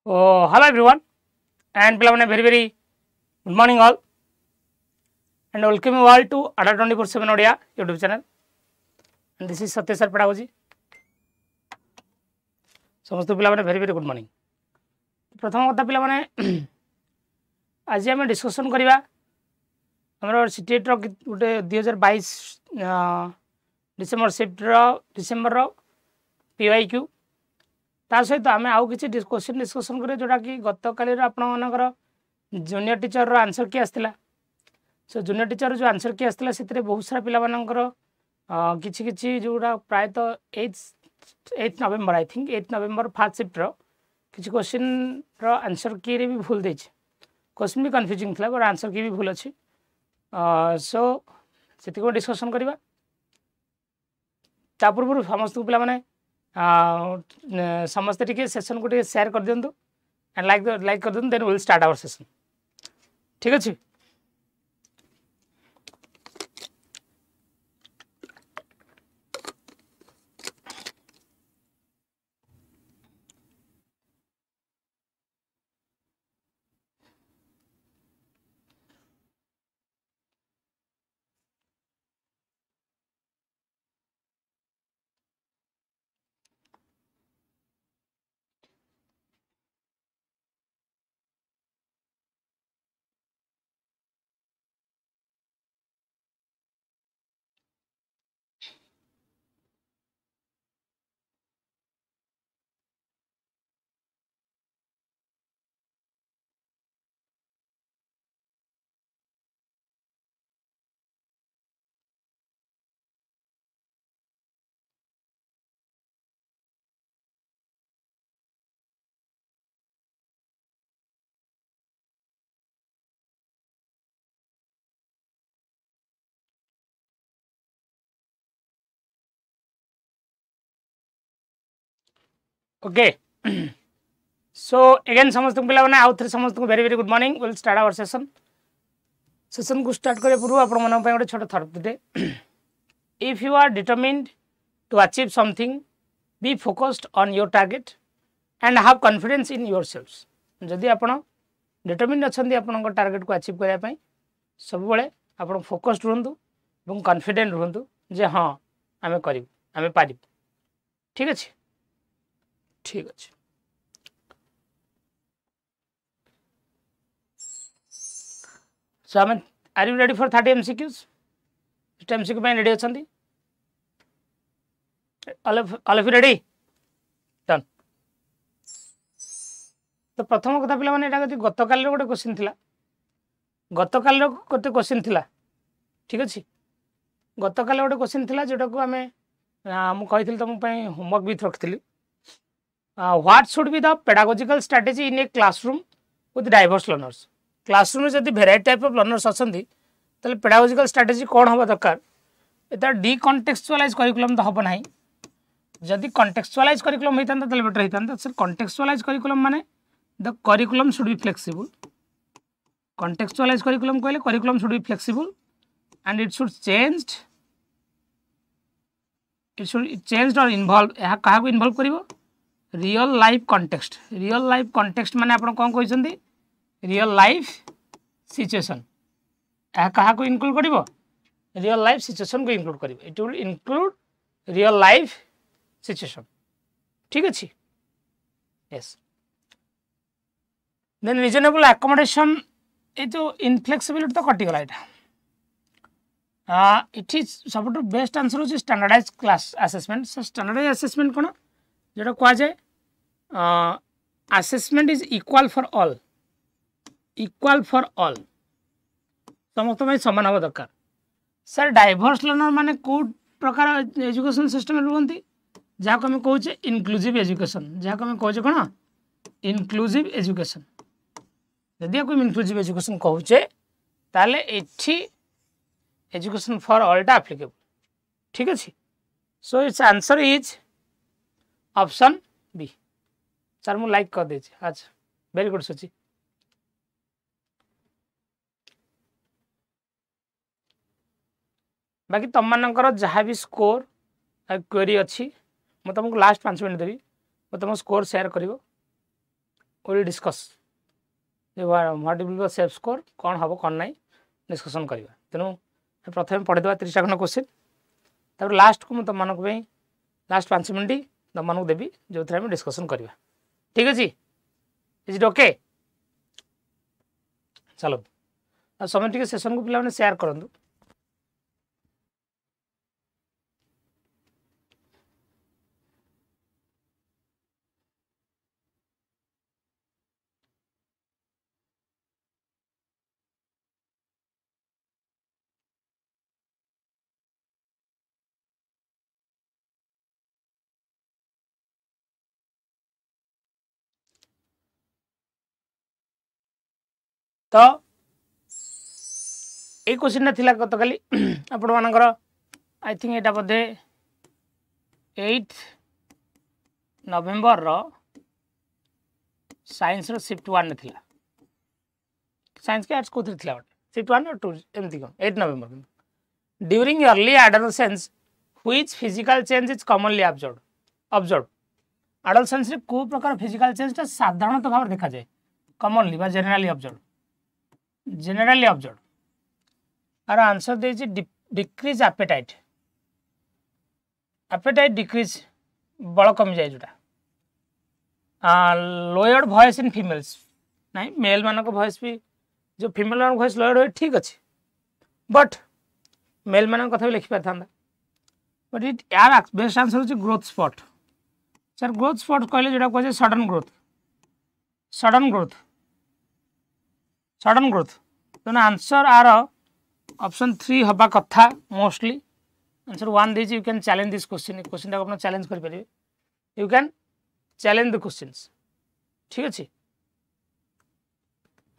Oh, hello everyone, and very very good morning all, and welcome you all to Ada 24/7 Odia YouTube channel. And this is Satyasar Pedagogy. समस्त पिला माने very very good morning. प्रथम कथा पिला माने आज आम डिस्कसन करवा हमर CTET रो गोटे 2022 डिसेंबर शिफ्ट रो डिसेंबर रो PYQ ता सहित आम आउ किसी क्वेश्चन डिस्कसन करे जोटा कि गत काली आपण मानकर जूनियर टीचर रो आंसर की आसला. सो जूनियर टीचर जो आंसर की आसला से बहुत सारा पिला मानकर किछि किछि जोटा प्रायतः 8 November I think 8 November first shift रो किछि क्वेश्चन रो आंसर की रे भी भूल देछि. क्वेश्चन भी कन्फ्यूजिंग थला बट आंसर की भी भूल अछि. सो सेति को डिस्कशन करबा ता पूर्व समस्त पिला माने समस्त टिके सेशन को टिके शेयर कर दियंतु एंड लाइक कर दियंतु. Then we will start our session. ठीक अछि. Okay. So again समस्त पिला माने आउ थरे समस्त को very very good morning. Will start our session. Session को स्टार्ट करे पूर्व आपण मन पे गोटे छोट थर्ड दे. If you are determined to achieve something be focused on your target and have confidence in yourselves. जदि आपण डिटरमाइंड अछंदी आपण टारगेट को अचीव करिया पई सब बेले आपण फोकस्ड रहंतु एवं कॉन्फिडेंट रहंतु जे हां आमे करिब आमे पारिब. ठीक अछि. ठीक अछि. So are you ready for 30 MCQs? 30 MCQ ପାଇଁ ready ଅଛନ୍ତି? all of you ready? Done. तो प्रथम कथा पिला माने एटा गत काल रो गोटे क्वेश्चन थिला. गत काल रो गोटे क्वेश्चन थिला. ठीक अछि. गत काल गोटे क्वेश्चन थिला जोटा को हमें मु कहिथिल तुम पई होमवर्क भी रखथिली. What should be the pedagogical strategy in a classroom with diverse learners? Classroom में जदि भेराइटी टाइप ऑफ लर्नर्स अछंती तले पेडागोजिकल स्ट्रेटजी कोन होबा दरकार. एता डिकंटेक्चुअलाइज करिकुलम तो हबो नाही. जदि कॉन्टेक्चुअलाइज करिकुलम होइतांता तले बेटर होइतांता. सर कॉन्टेक्चुअलाइज करिकुलम माने the curriculum should be flexible. Contextualise curriculum कहले curriculum should be flexible and it should changed और इन्वॉल्व. यह कहा को इन्वॉल्व करिवो real life context. Real life context माने आपण कोन कहिसंती रियल लाइफ सिचुएशन. यह कहा को इनक्लूड करिवो रियल लाइफ सिचुएशन को इनक्लूड करिवो. It will include real life situation. ठीक अछि. यस. Then reasonable accommodation. ए जो इनफ्लेक्सिबिलिटी तो कटि गला एटा. इट इज सब बेस्ट आंसर होची standardise class assessment. Standardise assessment कोन जेटा कह जाए assessment is equal for all. Equal for all समस्त में समान हवा दरकार. सर डाइवर्स लर्नर माने को प्रकार एजुकेशन सिस्टम रुहंती जहाँ को हमें कहूचे इनक्लूसिव एजुकेशन. जहाँ को हमें कहूचे कौन इनक्लूसिव एजुकेशन. यदि आप इनक्लूसिव एजुकेशन कहूचे ताले एठी एजुकेशन फॉर ऑल टा एप्लीकेबल. ठीक अछि. So it's answer is option B. Sir मु लाइक कर देछि. अच्छा वेरी गुड सोची. बाकी तुम मानकर जहाँ भी स्कोर क्वेरी अच्छी मु तुमको लास्ट 5 मिनट देवी. मु तुम स्कोर शेयर कर will discuss what will be self score कौन हम कौन ना डिस्कसन करवा तेणु प्रथम पढ़ीदा 30 खंड क्वेश्चन तापर लास्ट को तुम मानक लास्ट 5 मिनट तुम मानक देवी जो थे डिस्कसन करवा ठीक अच्छे इज इट ओके चलो समय टी सेशन को पे सेयार करूँ तो ये क्वेश्चन थिला गत काली आपण मानकर I think Etah Bodhe 8 November row science row shift 1 थिला साइंस के आर्ट्स को थिला शिफ्ट 1 और 2 एमती कोन 8 November during early adolescence which physical change is commonly observed adolescence रे को प्रकार फिजिकल चेंज ता साधारणतः भाव देखा जाए कॉमनली बा generally observed और आंसर दे डिक्रीज एपेटाइट डिक्रीज बल कमी जाए जोटा लोयर्ड वॉइस इन फीमेल्स नहीं मेल मान वॉइस भी जो फीमेल मान वॉइस लोयर्ड हुए ठीक अच्छे बट मेल मान कथा भी लिखिपार था बट इट यार बेस्ट आंसर होची growth spot sir growth spot कहले जोटा कहे सडन ग्रोथ तेना आंसर आर ऑप्शन 3 हवा कथा mostly answer 1 they you can challenge this question आप चैलेंज कर पारे you can challenge the questions ठीक अच्छे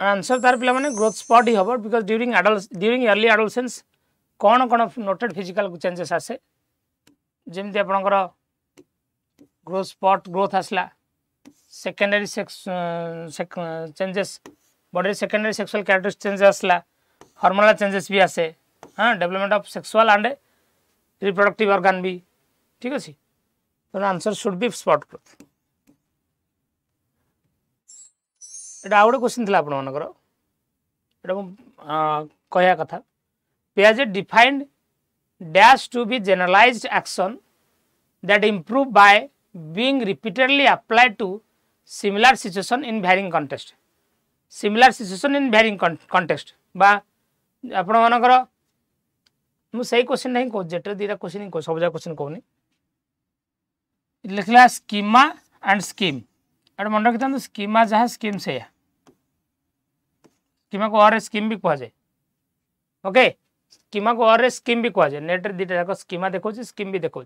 आंसर तार पे मैंने ग्रोथ स्पॉट ही हम बिकज ड्यूरिंग अर्ली एडोलेसेंस कौन कौन नोटेड फिजिकल चेंजेस आसे जमी आपणकर ग्रोथ स्पॉट ग्रोथ आसला secondary changes body secondary sexual characteristics change आसला हार्मोनल चेंजेस भी आसे हाँ development of sexual and reproductive organ भी ठीक अच्छे तो answer should be spurt growth एटा आउट क्वेश्चन थिला आपण मानकर एटा कहया कथा पियाजे defined dash to be generalised action that improve by being repeatedly applied to similar situation in varying context similar situation in varying context बा आपण मानकर मु सही क्वेश्चन नहीं को जेटर दीटा क्वेश्चन को सब जा क्वेश्चन कहूनी लिखला स्कीमा एंड स्कीम एटा मन रखिता स्कीमा जहाँ स्कीम से स्कीमा को और स्कीम भी कह जाए ओके स्कीमा को और स्कीम भी कह जाए नेट रे दीटा जाक स्कीमा देखो स्कीम भी देखो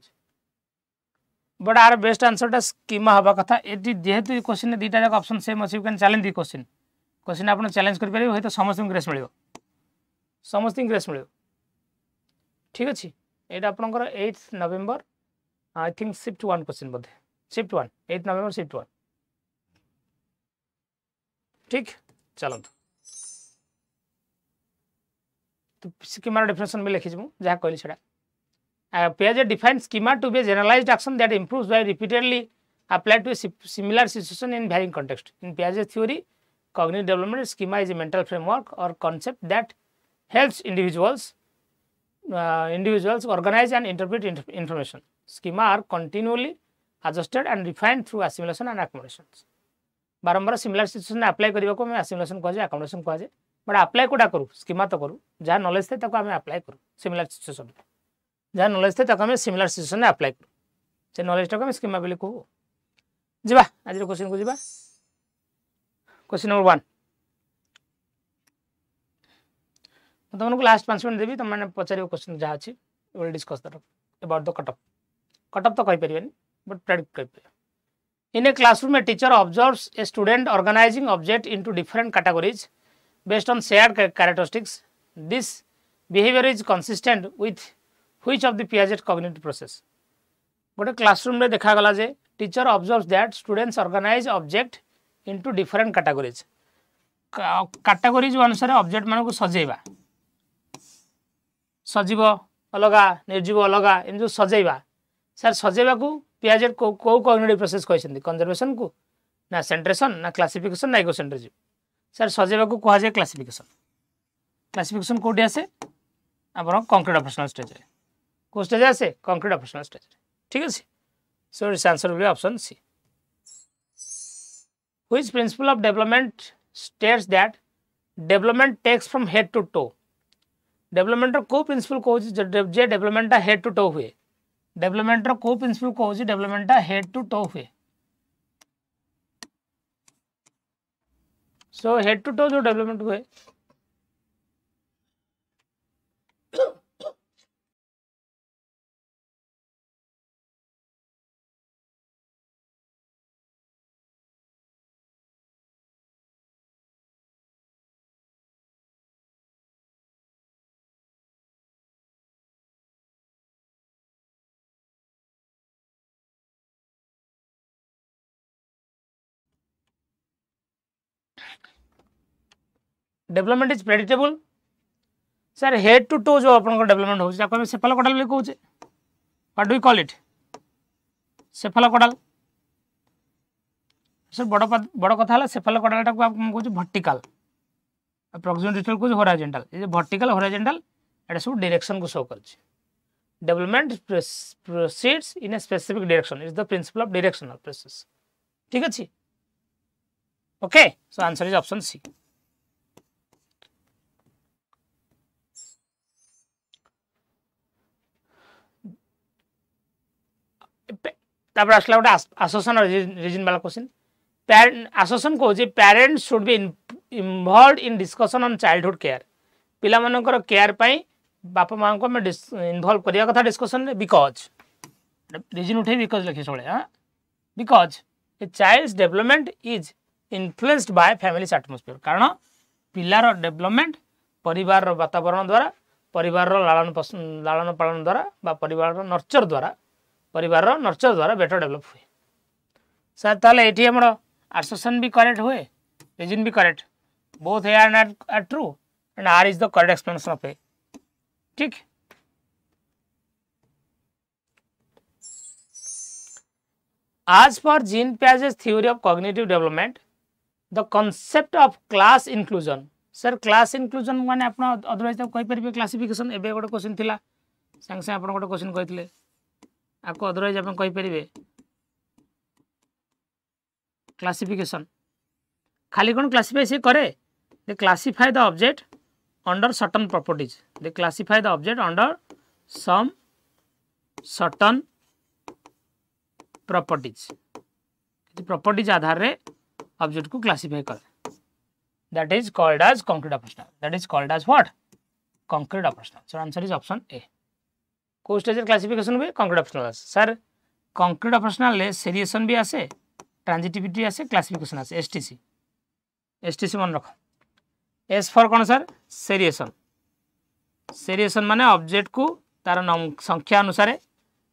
बट आर बेस्ट आंसर स्कीमा हवा कथा एटी जेहेतु क्वेश्चन दीटा जाक ऑप्शन सेम अछि you can challenge the question आप चैलेंज कर पारे तो समस्त ग्रेस मिल समस्त ग्रेस मिल ठीक अच्छे ये आपंकर 8 November I think shift 1 question Bodhe shift 1 8 November shift 1 ठीक चलो तो स्कीमा डेफिनेशन भी लिखी जहाँ कहली छा पियाजे define schema to be generalised action that improves bye repeatedly applied to similar situation in varying context in पियाजे theory cognitive development schema is a mental framework or concept that helps individuals organize and interpret information. Schema are continually adjusted and refined through assimilation and accumulations. बारंबार similar situation apply करने को assimilation कह जाए accumulation कह जाए but apply Kota करूँ schema तो करूँ जहाँ नॉलेज थे ताको आम अप्लाई करूँ सिमिलर सिचुएशन जहाँ नॉलेज थे ताको आम सिमिलर सिचुएशन अप्लाई करूँ से नॉलेज टाक स्कीमा बोली कहू जा आज क्वेश्चन को जा क्वेश्चन नंबर 1 तुमको लास्ट 5 मिनट देवी तुमने पचार क्वेश्चन जहाँ अच्छी will discuss about the cut up तो कहींपर बट प्रेडिक्ट कर in a classroom a teacher observes a student organising object into different categories based on shared characteristics this behaviour is consistent with which of the Piagetian cognitive process गोटे classroom रे देखा गला जे teacher observes that students organise object into different categories categories अनुसार object मान को सजेबा सजीव अलग निर्जीव अलग एम जो सजेबा सर सजेबा को पियाजेट को कॉग्निटिव प्रोसेस कहते कंजर्वेशन को ना सेंट्रेशन ना क्लासिफिकेशन ना इगोसेंट्रिज्म सर सजेबा को कहा जाए क्लासिफिकेशन क्लासिफिकेशन कोडी आसे आपण कंक्रीट ऑपरेशनल स्टेज रे को स्टेज आसे कंक्रीट ऑपरेशनल स्टेज रे ठीक है so it's answer will be option C which principle of development states that development takes from head to toe development रो को प्रिंसिपल को जे डेवलपमेंट टा हेड टू टो हुए डेवलपमेंट रो को प्रिंसिपल को डेवलपमेंट टा हेड टू टो हुए सो हेड टू टो जो डेवलपमेंट हुए development is predictable sir head to toe जो आपन डेवलपमेंट हो जाको हम सेफालोकोडाल भी कहूचे what do we call it cephalocaudal sir बड़ कथा है सेफालोकोडाल टाको आप कहूचे वर्टिकल प्रॉक्सिमल डिस्टल को हॉरिजॉन्टल ये वर्टिकल हॉरिजॉन्टल एटा सब डायरेक्शन को शो करछ development proceeds in a specific direction is the principle of directional process ठीक अछि okay so answer is option C तापर आसला गोटे एसोसिएशन रीजन वाला क्वेश्चन एसोसिएशन को जे parents should be involved in discussion on childhood care पिला मानकर केयर पई बापा मां को मैं इन्वॉल्व करिया कथा डिस्कशन रे बिकॉज रीजन उठे बिकॉज लिखे सोले हां because a child's development is influenced by family atmosphere कारण पिलार डेवलपमेंट परिवार रो वातावरण द्वारा परिवार रो लालन पालन द्वारा बा परिवार रो नर्चर द्वारा परिवार रो नर्चर द्वारा बेटर डेवलप हुए सर ताले एठी हमरो एसोसिएशन भी करेक्ट हुए रीजन भी correct both A and R true and R is the correct explanation of A ठीक as per Jean Piaget's theory of cognitive development the concept of class inclusion sir class inclusion माने आपण otherwise तो कहि परबे classification एबे गोटे question थिला संग से आपण गोटे क्वेश्चन कहितले आको अदरवाइज आपण कहि परबे क्लासिफिकेशन खाली कोन क्लासिफाई से करे they classify the object under certain properties they classify the object under some certain properties properties आधार रे ऑब्जेक्ट को क्लासिफाई करे that is called as concrete operational that is called as what concrete operational so answer is option A को stage classification भी concrete operational sir concrete operational ले seriation भी आसे transitivity आसे क्लासिफिकेशन आसे एसटीसी मन रख एस फॉर कौन सर सेरिएशन सेरिएशन माने ऑब्जेक्ट को तार संख्या अनुसार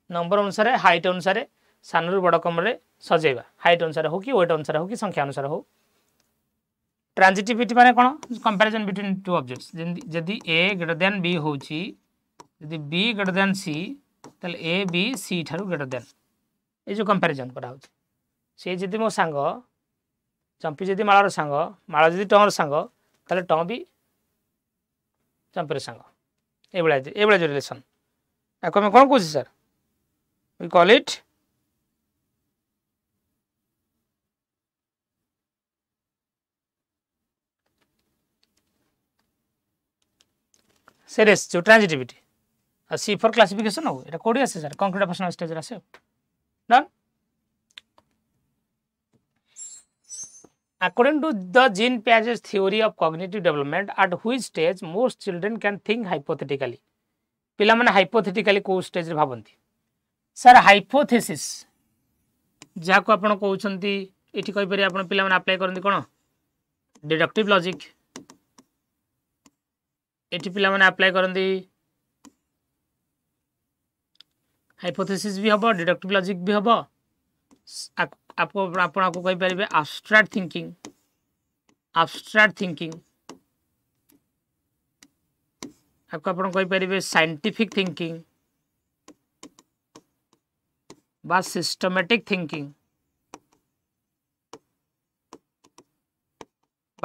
नंबर अनुसार हाइट अनुसार सानू बड़ कम रे सजेबा हाइट अनुसार हो कि वेट अनुसार हो कि संख्या अनुसार हो ट्रांजिटिविटी माने कोन कंपैरिजन बिटवीन टू ऑब्जेक्ट्स जदी ए ग्रेटर देन बी होची जदी बी ग्रेटर देन सी तले ए बी सी थारु ग्रेटर देन ए जो कंपैरिजन करा होची से जदी मो संग चंपी जदी मालार संग माला जदी टमर संग तले टम भी चंपीर संग ए बळा जो रिलेशन आको मैं कोन कहू सर वी कॉल इट सेरियस जो ट्रांजिटिविटी और सी फॉर क्लासिफिकेशन हो एटा कोडी आसे सर कंक्रीट ऑपरेशनल स्टेज आसे done according to the Jean Piaget's theory of cognitive development at which stage most children can think hypothetically पिला माने hypothetically को स्टेज रे भाबंती सर हाइपोथेसिस जाको आपण कहउछंती एठी कहि परि आपण पिला माने अप्लाई करंती कोन डिडक्टिव लॉजिक एठी पिला माने अप्लाई करंती हाइपोथेसिस भी हबो डिडक्टिव लॉजिक भी हबो आपको आपण को कहि परिबे एब्स्ट्रैक्ट थिंकिंग आपको आपण कहि परिबे साइंटिफिक थिंकिंग बा सिस्टमैटिक थिंकिंग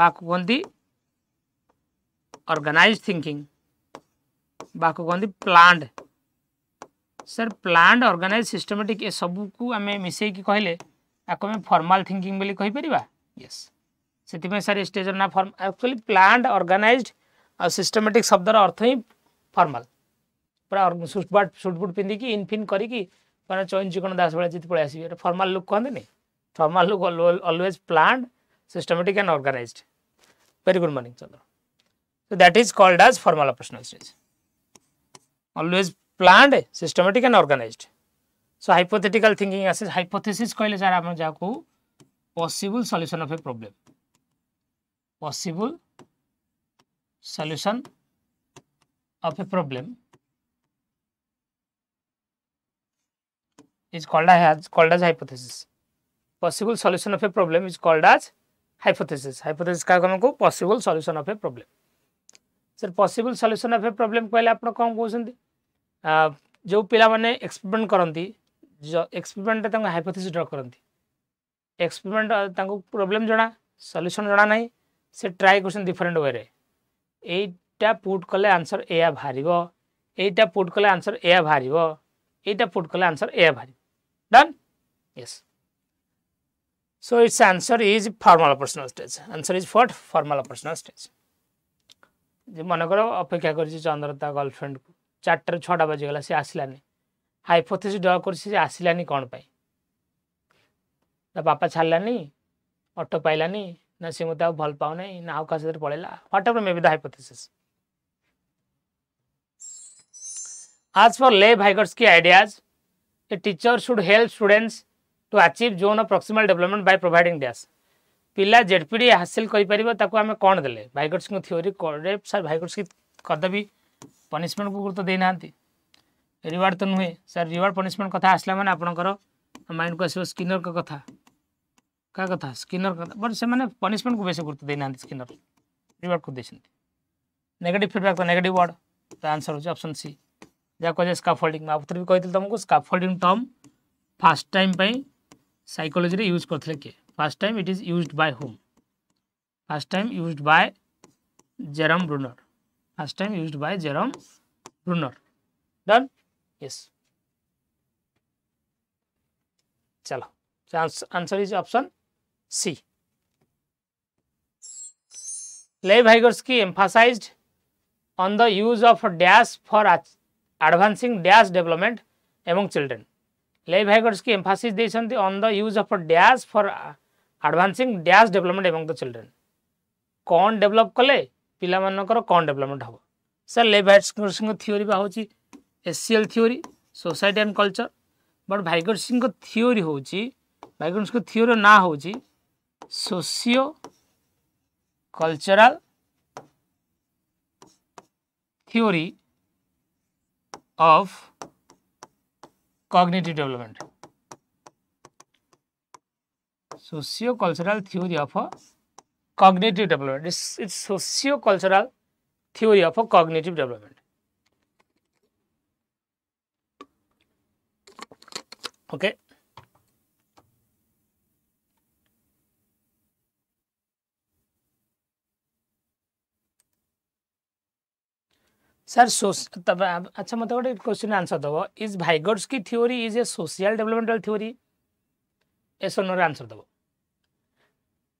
कहती ऑर्गेनाइज्ड थिंकिंग कहती planned sir planned organise systematic ए सब को आम मिसेक कहले आपको आम फॉर्मल थिंकिंग बोली कहि परिबा यस से सर स्टेज ना फॉर्म एक्चुअली प्लान्ड ऑर्गेनाइज्ड और सिस्टमेटिक शब्दर अर्थ ही फॉर्मल पूरा सुटबुट पिंधिकी इनफिन करी चैन चिकन दास भाई जी पलि आसबे फॉर्मल लुक कहते formal look always planned systematic and organised very good morning चलो so that is called as formal operational stage always planned systematic and organized so hypothetical thinking as hypothesis कहले sir आपण जाको possible solution of a problem possible solution of a problem is called as hypothesis possible solution of a problem is called as hypothesis का हमको possible solution of a problem sir possible solution of a problem कहले आप कौन कहते जो पिला माने experiment करती जो एक्सपेरिमेंट हाइपोथेसिस ड्र करती एक्सपेरिमेंट प्रॉब्लम जना सॉल्यूशन जना नहीं से ट्राई कर डिफरेंट वे एटा पुट कले आंसर एया बाहर एटा पुट कले आंसर एया बाहर एटा पुट कले आंसर एया बाहर done yes so it's answer is formal operational stage answer is what formal operational stage जे मनकर अपेक्षा कर चंद्रता गर्लफ्रेंड को 4 6 बजीगला सी आसलानी हाइपोथेसिस ड्र कर आसलानी कौन पाई बापा छाड़लानी ऑटो पाइलानी ना सी मत भल पाऊना ना आउ का पड़ेगा what ever may be the hypothesis as for Leigh-Vygotsky ideas a teacher should help students to achieve zone of proximal development by providing dash पिला जेडपीडी हासिल करें कौन देले भाइगोट्स्की थ्योरी करे सर भाइगोट्स्की कदापि पनिशमेंट को गुरुत्व देना रिवार्ड तो नुहे सर रिवार्ड पनिशमेंट कथा आसला माने आपनकर माइंड को आसो स्किनर का कथा का कथा स्किनर कथा बट से माने पनिशमेंट को बेसी गुरुत्व देना स्किनर रिवार्ड को देछन नेगेटिव फीडबैक तो नेगेटिव वर्ड तो आंसर हो ऑप्शन सी जा कहे स्काफोल्डिंग आउथर भी कहते तुमको स्काफोल्डिंग टर्म फर्स्ट टाइम पे साइकोलॉजी रे यूज करथले के first time it is used by whom first time used by Jerome Bruner first time used by Jerome Bruner done yes चलो answer is option C Leigh-Vygotsky emphasized on the use of dash for advancing dash development among children Leigh-Vygotsky emphasis देइछन्ति on the use of dash for advancing dash development among the children कौन develop कले पिला मानकर कौन development हम sir Leigh-Vygotsky theory बा होची SCL theory society and culture but Vygotsky theory होची Vygotsky theory ना होची socio cultural theory of cognitive development socio-cultural theory of a cognitive development it's socio-cultural theory of a cognitive development okay sir अच्छा मतलब गोटे question answer दब is Vygotsky theory is a social developmental theory yes no answer दब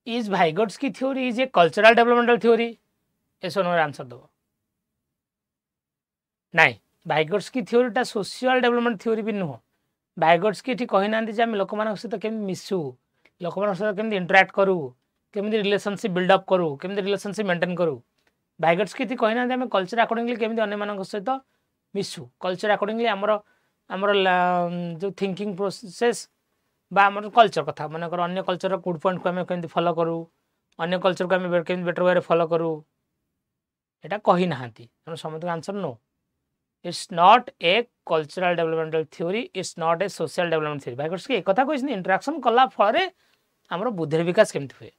is Vygotsky theory is a cultural developmental theory yes no answer दब नाई Vygotsky थ्योरीटा social development theory भी नुह Vygotsky कही ना लोक सहित केमी मिसु लोक सहित केमी इंटराक्ट करूँ केमी रिलेशनशिप बिल्डअप करूँ केमी रिलेशनशिप मेंटेन करूँ Vygotsky कही ना आम कल्चर अकॉर्डिंगली केमी अन्य सहित मिसु कल्चर अकॉर्डिंगली आमर आमर जो थिंकिंग प्रोसेस बा आमर कल्चर कथा मानकर अन्य कल्चर गुड पॉइंट को आम केमी फॉलो करूँ अन्य कल्चर को आम केमी बेटर वे फॉलो करूँ यहाँ कही ना समस्त answer no it's not a cultural developmental theory it's not a social development theory Vygotsky एक कथा कही इंटराक्शन कला फल आमर बुद्धि विकास केमती हुए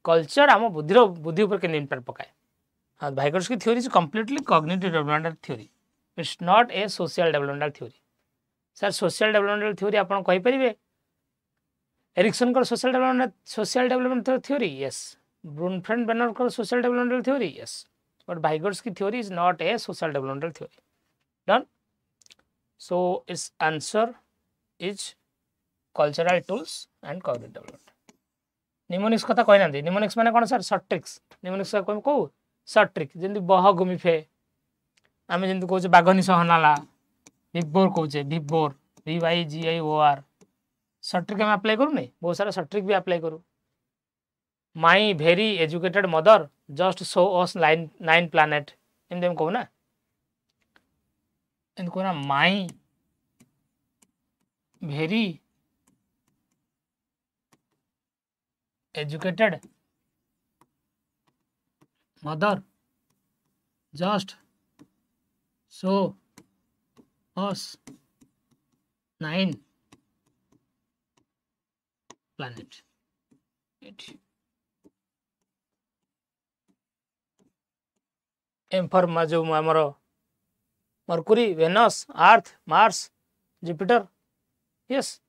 कल्चर आम बुद्धि उपर केमती इम्पैक्ट पकाए Vygotsky theory is completely cognitive developmental theory. It's not a social developmental theory. Sir, social developmental theory आपन कहि परिबे? एरिक्सन कर social development theory? Yes. Brunfeld-Banner social developmental theory, yes, but Vygotsky theory is not a social developmental theory. Done. So its answer is cultural tools and cognitive development. Mnemonics कथा कहि नांदी. Mnemonics माने कोन sir? Short tricks. Mnemonics को short trick जेंति बह घुमी फे आमे जेंति कहूचे बाघनी सहनाला Vibor कहूचे Vibor VYGIOR short trick हम अप्लाई करू नहीं. बहुत सारा short trick भी अप्लाई करू. My very educated mother just show us 9 planet. एमदे हम कहू ना. एंड को ना my very educated mother just show us 9 planet. M for जो आमर Mercury, Venus, Earth, Mars, Jupiter. Yes.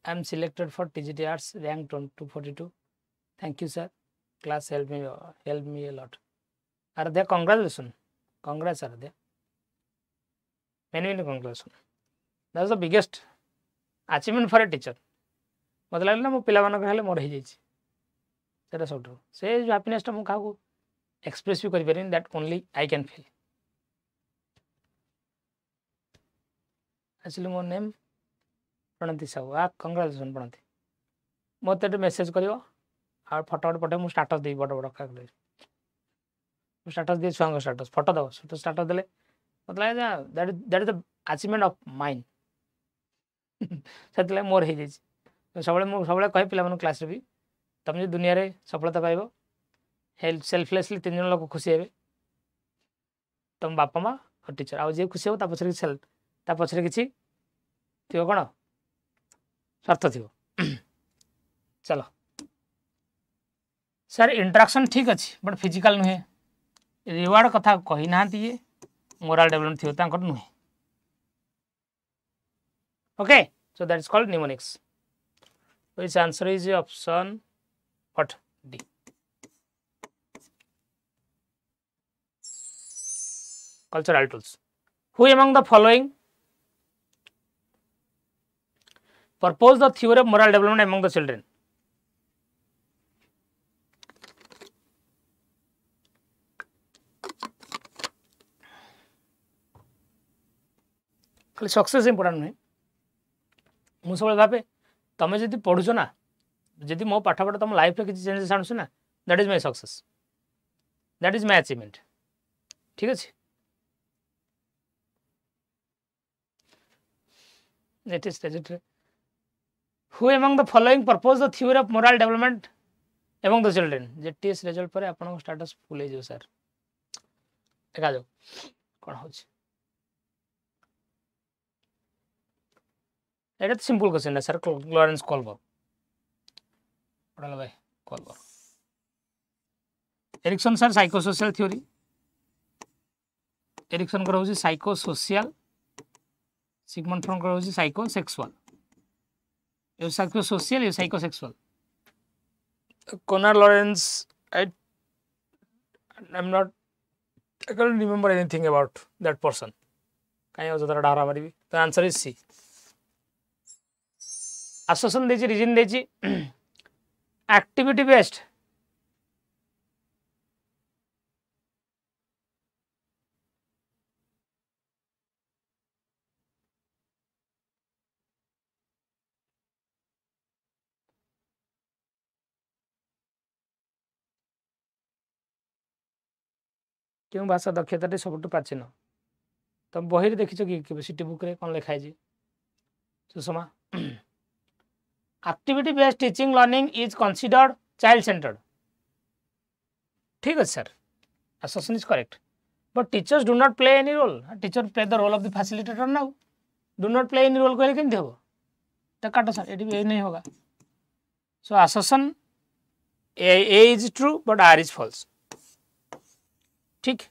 I am selected for TGT Arts, rank 242. Thank you, sir. Class helped me a lot. Are there congratulations? Congrats, are there? Many congratulations. That's the biggest achievement for a teacher. मतलब लगला मो पिला मानक हेले मोर हे जाई छी सेटा सब से जो हैप्पीनेस टा मो काहू एक्सप्रेस भी करि परिन that only I can feel. Actually मोर नेम प्रणति साहू. कंग्रेचुलेशन प्रणति. मत मेसेज करियो आ फोटो पटे मु स्टेटस दे बड़ बड़ कागले मु स्टेटस दे छुआ स्टेटस फोटो दो स्टेटस देले मतलब that is the achievement of mind. सेतले मोर हे जाई सब मु सब कहे पिला क्लास भी तुम जो दुनिया रे सफलता पाइब हेल्प सेल्फलेसली 3 जन लोक खुशी हेबे तुम बापा माँ और टीचर आ जे खुशी हो पछरे सेल्फ ता पछरे किछि थियो कोन स्वार्थ थियो. चलो सर इंटरेक्शन ठीक अच्छी बट फिजिकल नुहे रिवार्ड कथा कही ना ये मोरल डेवलपमेंट थियो तांकर नुहे. Okay so that is called mnemonics. Which answer is option what? D. Cultural tools. Who among the following propose the theory of moral development among the children? खाली success important नुहे. मु सब भावे तमें जब पढ़ुच ना जदि मो पाठपढ़ तुम लाइफ किसी चेंजेस आणुस ना that is my success that is my achievement. ठीक अच्छे. Who among the following propose the theory of moral development among the children? JTS result पर आपन स्टेटस फुल हो सर देखा जाओ कौन हो. এটা তো সিম্পল কোশ্চেন না স্যার. লরেন্স কলবর্গ পড়ালো ভাই Kohlberg. Erikson sir psychosocial theory. Erikson করা হচ্ছে সাইকোসোশিয়াল. সিগমন্ড ফ্রয়েড করা হচ্ছে সাইকোসেক্সুয়াল. ये साइकोसोशियल ये psychosexual. Connor Lawrence I am not I can remember anything about that person. कहीं हो जरा डारा मारी. तो आंसर इज सी. आसोसन देछि रीजन देछि एक्टिविटी बेस्ड. क्यों भाषा दक्षता सब प्राचीन तुम बही देखिछ कि सीटी बुक रे कौन लिखाई जी Sushma. Activity based teaching learning is considered child centred. ठीक है sir. assertion is correct but teachers do not play any role. Teacher play the role of the facilitator now. Do not play any role कहले केमथि हो त काटो sir AD ए नहीं होगा. so assertion A is true but R is false. ठीक.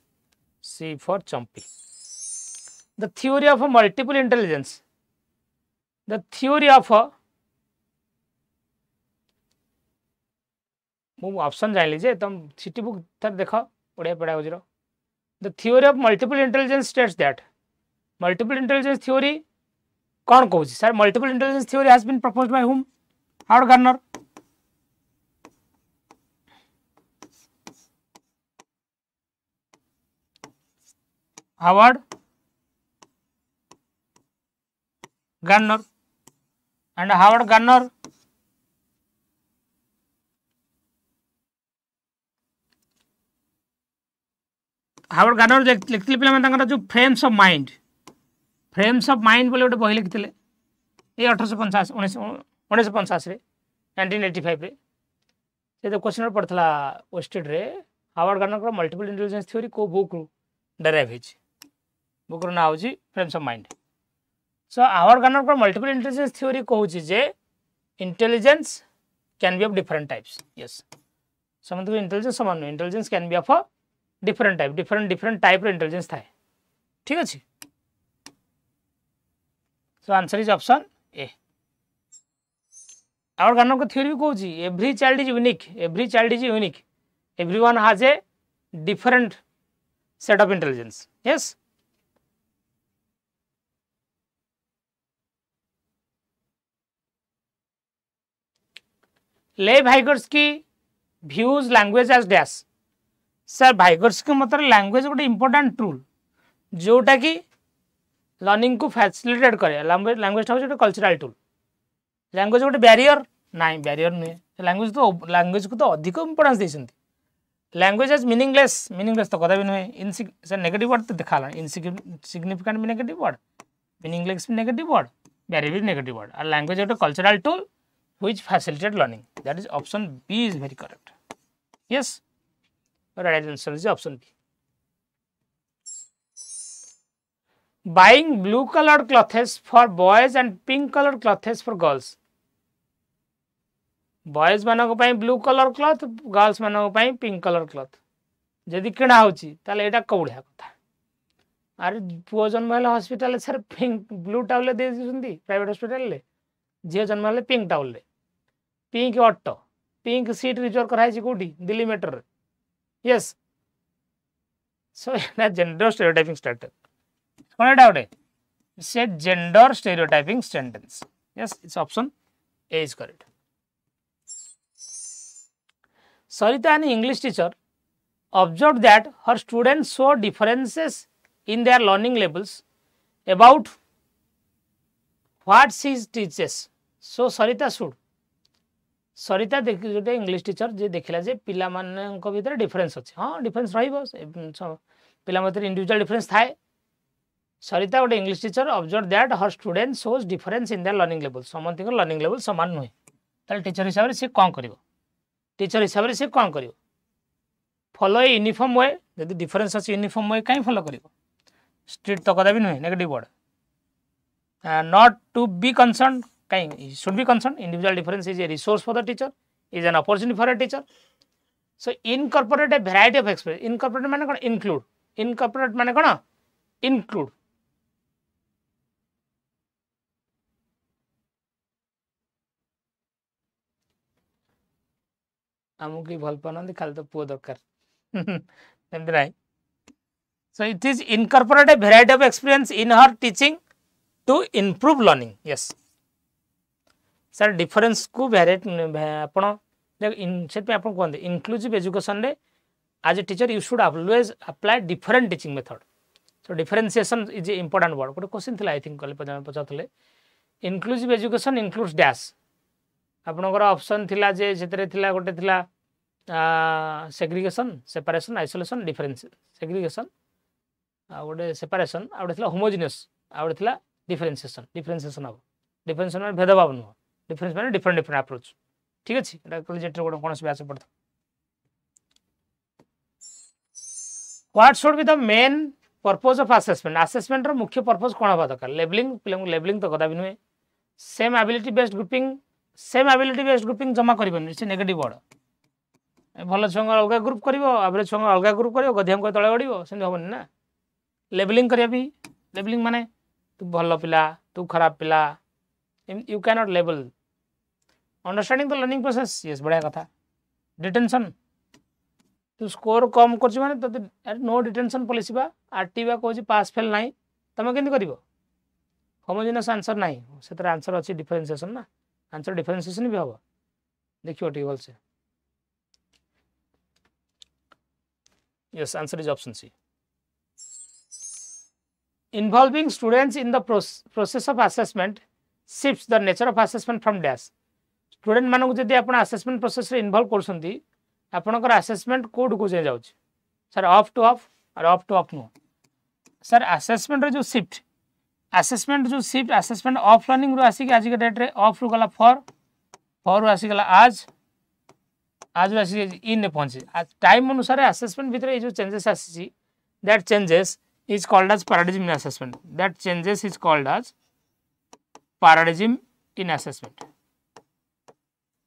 C for Chompy. The theory of a multiple intelligence. The theory of a मु option जानली जे तुम सिटी बुक थर देख ओडिया पेडागोजी रो the theory of multiple intelligence states that multiple intelligence theory कौन कहूँ sir multiple intelligence theory has been proposed by whom Harvard Garner Harvard Garner and Howard Gardner लिखिले पे जो फ्रेम्स ऑफ माइंड बोले गोटे बही लिखी ये 1885 1985 1985 रे से क्वेश्चन पड़ता ओस्टेट रे Howard Gardner multiple intelligence theory को बुक रु डेराइव होइछि बुक रो ना होछि frames of mind so Howard Gardner multiple intelligence theory कहूछि जे intelligence can be of different types yes समझ इंटेलिजेंस समान intelligence can be of different type रो इंटेलिजेंस थाए ठीक अछि so answer is option A Howard Gardner को theory भी कहूछि every child is unique everyone has a different set of intelligence yes ले Vygotsky views language as dash sir Vygotsky मतलब language गोटे इंपोर्टेंट टूल जोटा कि लर्निंग को facilitate करे लैंग्वेज हूँ कल्चरल टूल लैंग्वेज गोटे बैरियर नाई बैरियर नुहे लैंग्वेज को तो अधिक इंपोर्टेंस देते लैंग्वेज एज मीनिंगलेस तो कदा भी नुहे सर नेगेटिव वर्ड तो देखा इनसिग्निफिकेंट भी नेगेटिव वर्ड मीनिंगलेस भी नेगेटिव वर्ड बैरियर भी नेगेटिव वर्ड और लैंग्वेज गोटे cultural tool which facilitate learning that is option B is very correct yes right answer is option B buying blue colored clothes for boys and pink colored clothes for girls boys मानको पई blue color cloth girls मानको पई pink color cloth जदि किणा होची ताले एटा कौड़िया कथा अरे पुओ जन्म हेले hospital sir pink blue towel दे दिसुंदी प्राइवेट हॉस्पिटल ले झील जन्म हेले पिंक टावल ले pink auto pink seat reserve कराई कोठी दिल्ली मेट्रो यस सो एटा जेंडर स्टेरियोटाइपिंग स्टेटस कोन एटा ओडे से gender stereotyping sentence yes it's option A is correct Sarita an English teacher observed that her students saw differences in their learning levels about what she teaches so Sarita should सरिता गोटे English teacher जे देखला जे पिला मानक भीतर difference अच्छे हाँ difference पिला भीतर individual difference थाए सरिता गोटे English teacher observe that her student shows difference in their learning level समस्त लर्निंग लेवल समान नुहे ताले टीचर हिसाब से कौन करिवो टीचर हिसाब से कौन करिवो फॉलो ए यूनिफॉर्म वे यदि डिफरेंस अच्छे यूनिफॉर्म वे कहीं फॉलो करिवो स्ट्रिक्ट तो कदा भी नुहे negative word not to be concern कहीं should be concerned individual difference is a resource for the teacher is an opportunity for a teacher so incorporate a variety of experience incorporate माने कोन incorporate माने कोन include हमु की भल पानंदी खाली तो पुओ दरकार एमति नाही so it is incorporate a variety of experience in her teaching to improve learning yes sir difference को वेरिएट आपण कहते इनक्लूसिव एजुकेशन रे आज a teacher you should always apply different teaching method so differentiation is a important word गोटे question थिला I think कल पचारले इनक्लूसिव एजुकेशन इंक्लूड्स डैश आपनकर ऑप्शन थिला जे सेतरे थिला गोटे थिला segregation separation isolation difference segregation आ गोटे सेपरेशन आ गोटे थिला होमोजेनियस आ गोटे थिला डिफरेंशिएशन अब डिफरेंशिएशन में भेदभाव नुह डिफरेंस माने डिफरेंट अप्रोच ठीक अछि एटा कॉलेज गोटे कोनस ब्यास पड़ता what should be the main purpose of assessment रो मुख्य पर्पस कोन होबा दरकार लेबलिंग तो कदा भी नुहे सेम एबिलिटी बेस्ड ग्रुपिंग जमा करबन से नेगेटिव वर्ड भल छंग अलगा ग्रुप करिवो एवरेज छंग अलगा ग्रुप करिवो गधियम को तळे गडिवो सेन होबन ना लेबलिंग करिया भी लेबलिंग माने तू भल पिला तू खराब पिला you cannot label understanding the learning process yes बढ़िया कथा डिटेंशन तू स्कोर कम कर माने तो नो डिटेंशन पॉलिसी बा आरटी बा कहूँ पास फेल ना तुम केमती कर होमोजेनियस आंसर ना से आंसर अच्छी डिफरेंशिएशन ना आंसर डिफरेंशिएशन भी हम देखिए ठीक भल से yes answer is option C involving students in the process of assessment shifts the nature of assessment from dash student मानक जदि आप assessment process रे involve करछंती आपनकर assessment कोड को जाउ सर ऑफ टू ऑफ और of to of no sir assessment रे जो शिफ्ट assessment ऑफ लर्निंग रो आसी के आज के डेट रे ऑफ रो गला फॉर रो आसी गला आज रो आसी इन ने पहुंचे टाइम अनुसार assessment भीतर ए जो चेंजेस आसी that changes is called as paradigm in assessment. That changes is called as paradigm in assessment.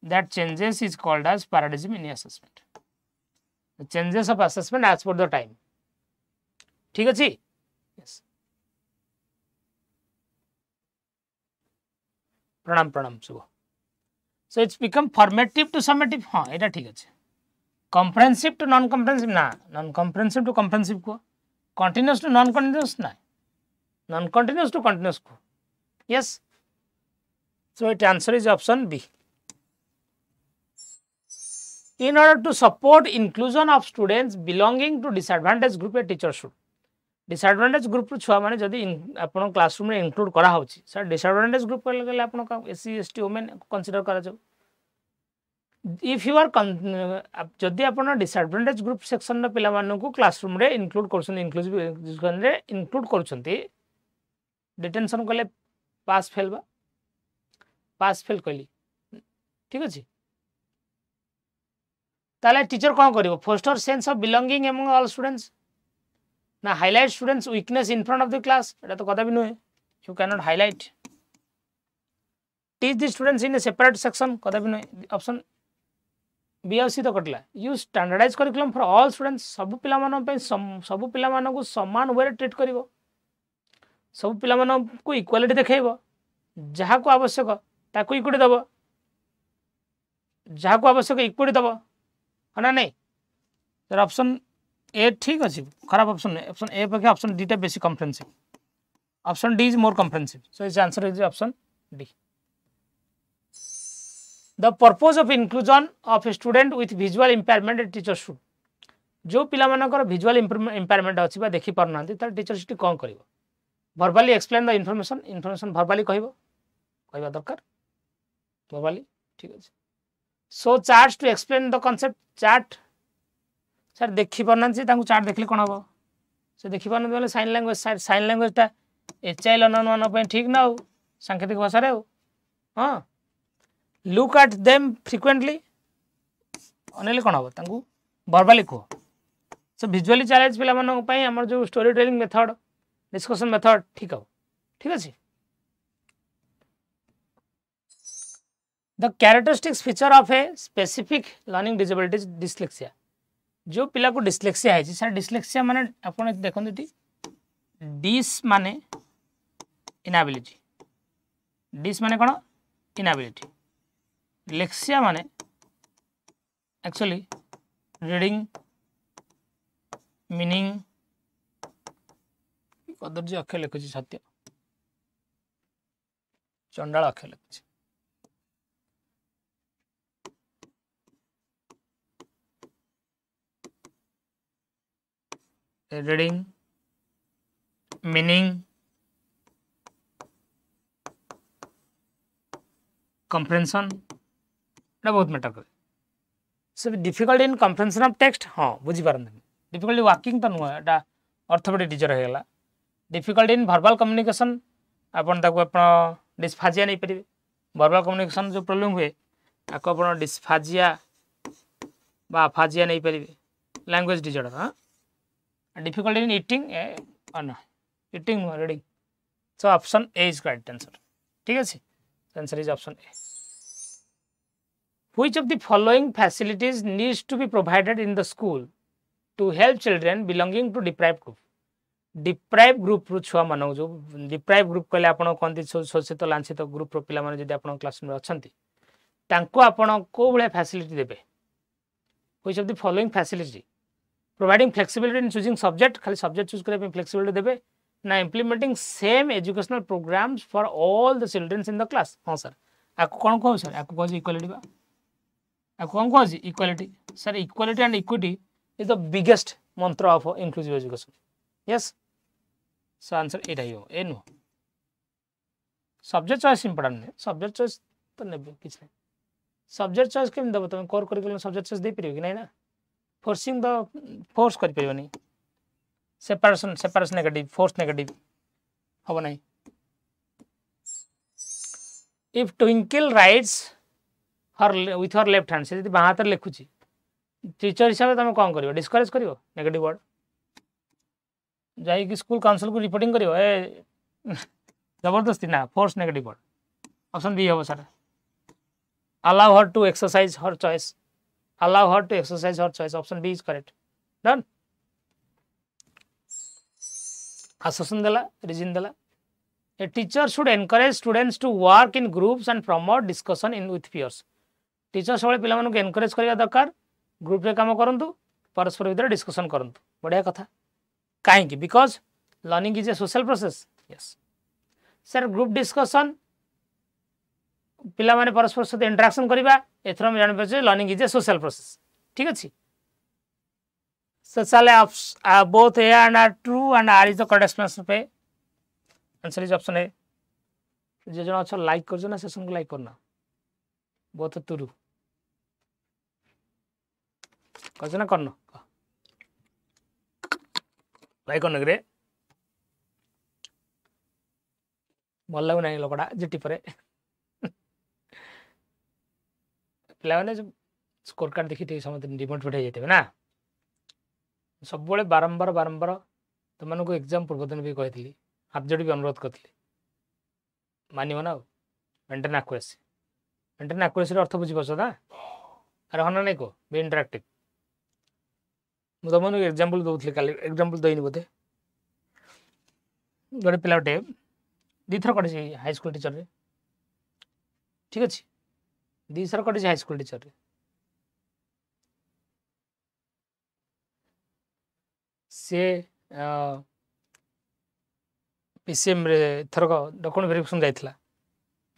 That changes is called as paradigm in assessment. The changes of assessment as per the time. ठीक है जी? Yes. प्रणाम शुभ. So it's become formative to summative. हाँ इटा ठीक है. Comprehensive to non-comprehensive ना non-comprehensive to comprehensive को continuous to non-continuous na non-continuous to continuous ko yes so it answer is option B. In order to support inclusion of students belonging to disadvantaged group a teacher should disadvantaged group छुआ माने जदी आपण classroom रे include करा होची sir disadvantaged group कहले आपण का SC ST वुमेन कंसीडर करा जाऊ if you are जदि आपण डिसएडवांटेज ग्रुप सेक्शन रे पिला मानन को क्लासरूम रे इंक्लूड करछन इंक्लूसिव एजुकेशन रे इंक्लूड करछंती डिटेंशन कले पास फेल कहली ठीक अछि ताले टीचर कोन करिवो foster sense of belonging among all students ना highlight students weakness in front of the class एटा तो कदा भी नुहे you can not highlight teach the students in a separate section कदा भी नुहे ऑप्शन बीएससी तो कटला you standardise curriculum for all students सब पिला मानन पे सब पिला मानन को समान वे ट्रीट करिवो सब पिला मानन को इक्वालिटी देखाइबो जहा को आवश्यक ताको इक्विटी दबो जहा को आवश्यक इक्विटी दबो हना नहीं सर ऑप्शन ए ठीक अछि खराब ऑप्शन नहीं ऑप्शन ए पे ऑप्शन डी टा बेसी comprehensive option D is more comprehensive so is answer is option D. The purpose of inclusion of a student with visual impairment a teacher should जो पिला मानकर visual impairment अछि बा देखि पार नांती त टीचर सिटी कोन करिवो verbally explain the information verbally कहबा दरकार verbally ठीक अछि so charts to explain the concept chart sir देखि पार नांती तांको चार्ट देखले कोन हबो से देखि पार न साइन लैंग्वेज ता एचआई लर्नर मान पे ठीक ना हो सांकेतिक भाषा रे हो हां look at them frequently अनेले कोन हबो तांको verbally को सो विजुअली चैलेंज पिला मानन पई हमर जो story telling method discussion method ठीक हो ठीक अछि the characteristics feature of a specific learning disabilities dyslexia जो पिला को डिस्लेक्सिया है सर डिस्लेक्सिया माने आपण देखन दी डिस माने इनएबिलिटी डिस माने कोन इनएबिलिटी लेक्सिया माने एक्चुअली रीडिंग मीनिंग कदर जी अक्षर लिखुची सत्य चंडाल अक्षर लिखुची रीडिंग मीनिंग कंप्रेhension ना बहुत मैटर करे सब difficult in comprehension of text हाँ बुझी पारन डिफिकल्टी वाकिंग तो नुआ एटा ऑर्थोपेडिक टीचर हेगला डिफिकल्ट इन वर्बल कम्युनिकेशन आपन ताको अपन डिस्फाजिया नहीं परिबे वर्बल कम्युनिकेशन जो प्रॉब्लम हुए आको अपन डिस्फाजिया बा फाजिया नहीं परिबे लैंग्वेज डिसऑर्डर हां डिफिकल्ट इन ईटिंग ना eating no reading so option A is correct answer ठीक है answer is option A. Which of the following facilities needs to be provided in the school to help children belonging to deprived group? Deprived group ru छुआ मानो जो deprived group कहले आपण कोनती शोषित लांछित group रो पिला माने जदि आपण क्लास में अछंती तांको आपण को बळे फैसिलिटी देबे which of the following facility providing flexibility in choosing subject खाली सब्जेक्ट चूज करने फ्लेक्सिबिलिटी देवे ना implementing same educational programmes for all the children's in the class हाँ सर आपको कौन कहूँ सर आपको कहूँ इक्वालिटी बा आपको कौन कहूँ equality sir equality and equity is the biggest mantra of inclusive education yes so answer एटा ही हो ए नुह सब्जेक्ट चॉइस इंपोर्टेंट नहीं सब्जेक्ट चॉइस तो नेबे किछ नहीं सब्जेक्ट चॉइस केम दबो तुम कोर करिकुलम सब्जेक्ट चॉइस दे परियो कि नहीं ना फोर्सिंग द फोर्स कर परियोनी सेपरेशन नेगेटिव फोर्स नेगेटिव हम नहीं if Twinkle writes her with her left hand से बाँ हाथ लिखुची टीचर हिसाब से तुम कौन कर डिस्करेज कर नेगेटिव वर्ड जाइए स्कूल काउंसिल को रिपोर्टिंग करियो ए जबरदस्ती ना force negative word option B हम sir allow her to exercise her choice option B is correct done assertion dela reason dela a teacher should encourage students to work in groups and promote discussion in with peers teacher सबले पिला मानक encourage करिया दरकार group रे काम करंतु परस्पर भीतर डिस्कशन करंतु बढ़िया कथा काहे कि because learning is a social process yes sir group discussion पिला माने परस्पर सहित इंटरेक्शन करबा एथर हम जानि पछे learning is a social process ठीक अछि सो चले both A and R true and R is the correct explanation पे आंसर इज ऑप्शन ए जे जण अच्छा लाइक करजो ना सेशन को लाइक करना बोथ ट्रू करजो ना करनो लाइक करन रे भल लागु नै लोकडा जिटी परे पे स्कोर कार्ड देखी समझ रिमोट पठाई जाते ना सब बारंबार बारंबार तुमको एग्जाम पूर्वदिन भी कही हाथ जोड़ी भी अनुरोध करी मानव ना मेंटेन आक्युरेसी अर्थ बुझीपार ना अरे हाँ ना नहीं कह बी इंटराक्टिव मुझे तुमको एग्जाम्पल दूसरी काली एग्जाम्पल देनी बोधे गोटे पिलाटे दीथर कटी हाई स्कूल टीचर रे ठीक अच्छे दीथर कटी हाई स्कूल टीचर रे सी पीसीएम रे थरक डॉक्यूमेंट वेरिफिकेशन जाइथिला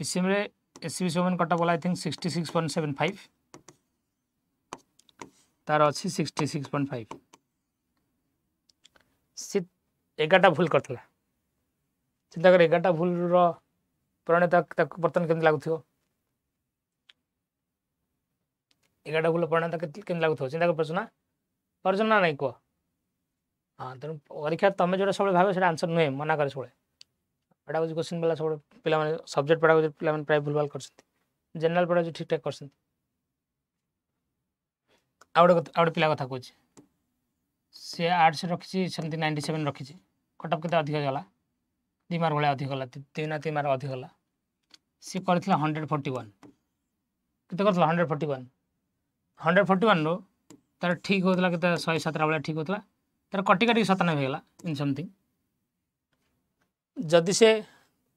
पीसीएम रे एससीबी वुमेन कटअप वाला आई थिंक 66.75 तार अच्छी 66.5 सी 11टा भूल करथिला चिंता कर 11टा भूल रो प्रणेता बर्तन केमती लागुथियो 11टा भूल प्रणेता केमती लागुथियो चिंता कर परछन ना नहीं कह हाँ तेणु परीक्षा तुम जो सब भाव से आंसर नुहे मना करे सब पेडागोजी क्वेश्चन वाला सब पिला सब्जेक्ट पेडागोजी पिला प्राय भूल भाल कर जनरल पेडागोजी ठीक ठाक कर आउटे पिला कथा कह सी आर्ट्स रखी 97 रखी कटअप के अधिक गला 2 मार्क भाया अधिक गला 3 मार्क अधिक गला सी कर 141 के 141 141 रो तार ठीक होता के 107 भाया ठीक होता तार कटी काटी 97 होगा इन समथिंग जदि से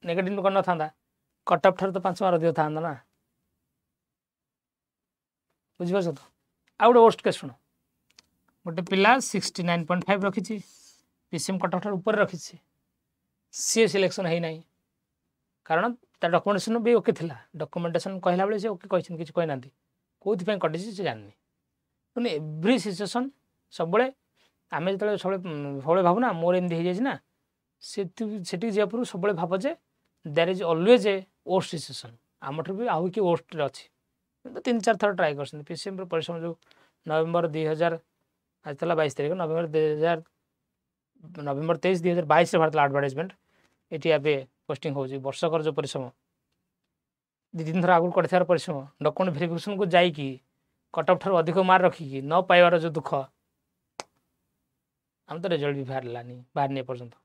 नेगेटिव कर ना कटअप ठार तो 5 मार्क अधिक था ना बुझिपार तो आउ गोटे वर्स्ट केस शुण गोटे पिला 69.5 रखी पीसीएम कटअप ठार ऊपर रखी सी सिलेक्शन है नहीं कारण तार डॉक्यूमेंटेशन भी ओके थिला डॉक्यूमेंटेशन कहला बेले से ओके कहछन किछ कहना कौन कटी से जाननी तेणु एव्री सिचुएसन सब आम जो सब भावना मोर एमती हो जाए से जापर सब भाव जे there is always a worst situation आम भी आउ कि वर्स्ट अच्छी तो 3-4 थर ट्राए कर पीसीएम परिश्रम जो नवेम्बर 2000 आज 22 तारीख नवेम्बर 23 2022 बाहर आडभर्टाइजमेंट ये पोस्टिंग हो वर्षकर जो परिश्रम 2-3 थर आगुरी कर परिश्रम डॉक्यूमेंट वेरिफिकेशन को जाइकी कटअप ठार अधिक मार्क रखिकी न पाइबार जो दुख आम तो रिजल्ट भी बाहर नहीं पर्यंत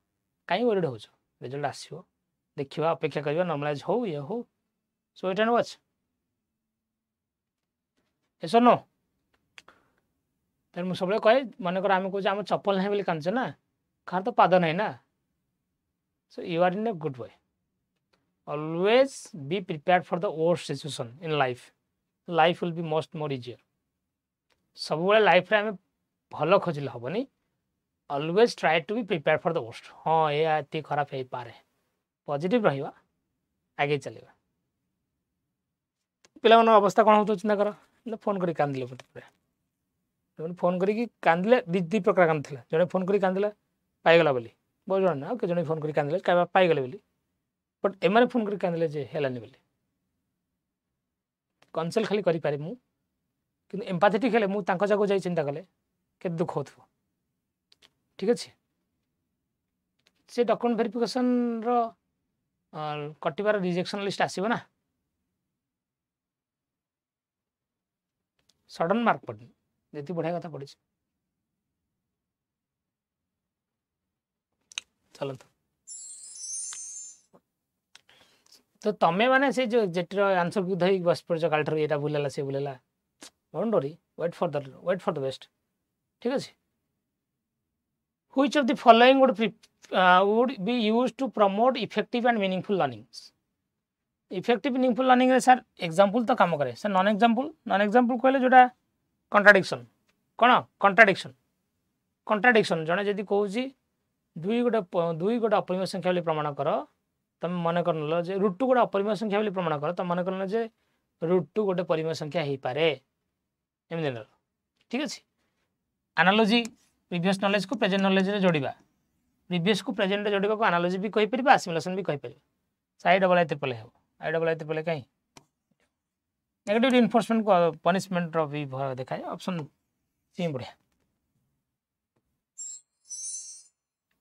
कहीं वरीड हो रिजल्ट आसो देखा अपेक्षा करवा नॉर्मलाइज हो ये हो सो वेट एंड वॉच एस नो तेज मुझे सब कहे मनकर आम कहे आम चप्पल ना बोली कांचे ना कार तो पाद ना ना so you are in a good way always be prepared for the worst situation in life will be most more easier सब बेले लाइफ रे आम भल खोजिले हेनी always try to be prepare for the worst हाँ ये खराब हो पारे पॉजिटिव रहिबा आगे चलेगा पिला अवस्था कौन हो चिंता कर फोन करी कांदिले जो फोन करी कांदिले दी प्रकार कांदी जड़े फोन करी कांदिले पाईगला बोली बहुत जन ना जड़े फोन करी कांदिले पाईगले बोली बट एम फोन करी कांदिले जे हेलानी बोली कनसल्ट खाली करि पारे मु कि एम्पाथेटिक हेले मु तांको जाको जाई चिंता कले के दुख होथो ठीक अच्छे से डॉक्यूमेंट वेरिफिकेशन रो कटिबार रिजेक्शन लिस्ट आसीबो ना सडन मार्क पड़नी जेती बढ़िया कथा पड़ी चलत तो तमें माने से जो जेटर आंसर को धई बस पर काल ठर एटा बुलेला से बुलेला don't worry wait for the best ठीक अछि which of the following would be used to promote effective and meaningful learning effective meaningful learning रे सर एग्जांपल तो काम करे सर नॉन एग्जांपल कहले जोटा कॉन्ट्राडिक्शन कोन कॉन्ट्राडिक्शन जने जदी कहूची दुई गोटे अपरिमेय संख्या बोली प्रमाण कर तुम मन कर जे √2 गोटे अपरिमेय संख्या बोली प्रमाण कर तुम मन कर जे √2 गोटे परिमेय संख्या हो पारे एम ठीक अच्छे एनालॉजी प्रीवियस नॉलेज को प्रेजेंट नॉलेज रे जोड़िबा प्रीवियस को प्रेजेंट रे जोड़िबा को एनालॉजी भी कहि परिबा सिमुलेशन भी कहि परिबा साइ डबल आई ट्रिपल हो आई डबल आई ट्रिपल कहीं नेगेटिव रिइंफोर्समेंट को पनिशमेंट रो भी देखाए ऑप्शन सी बढ़िया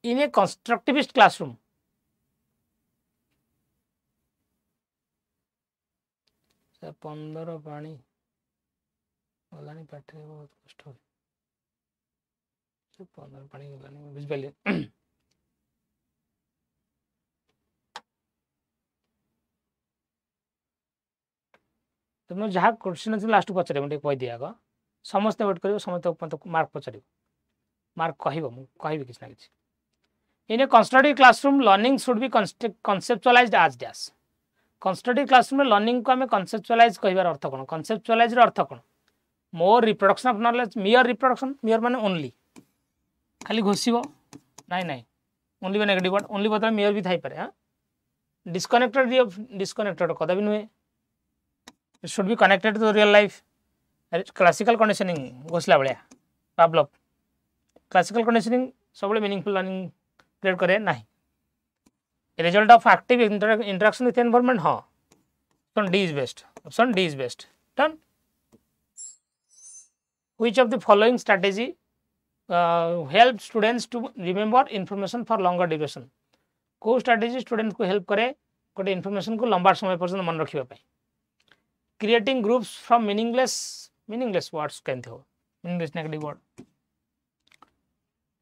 इन ए कंस्ट्रक्टिविस्ट क्लासरूम 15 पानी गलानी पाठे बहुत कष्ट हो 15 पानी गलानी बुझ पले तुम जहाँ क्वेश्चन अच्छे लास्ट पचारे मुझे कह दिया आग समस्ते वेट कर समस्त मार्क पचार मार्क कह कि ना कि in a constructive classroom learning should be conceptualised as dash constructive classroom learning को आम कन्सेप्चुअलाइज कहिबार अर्थ कौन कन्सेप्चुअलाइज अर्थ कौन मोर रिप्रोडक्शन ऑफ नॉलेज मियर माने ओनली खाली घोषिब नाई ओनली नेगेटिव वर्ड ओनली बदल मियर भी थाई पारे हाँ डिस्कनेक्टेड कदा भी नुहे it should be connected to the real life classical conditioning घोषला बलिया पावलोव classical conditioning सब मीनिंगफुल लर्निंग क्रिएट करे नहीं result of active interaction with environment हाँ option D is best done which of the following strategy help students to remember information for longer duration को strategy student को help करे गोटे information को लंबा समय पर्यंत मन रखिबा पई creating groups from meaningless words कहते हो meaningless negative word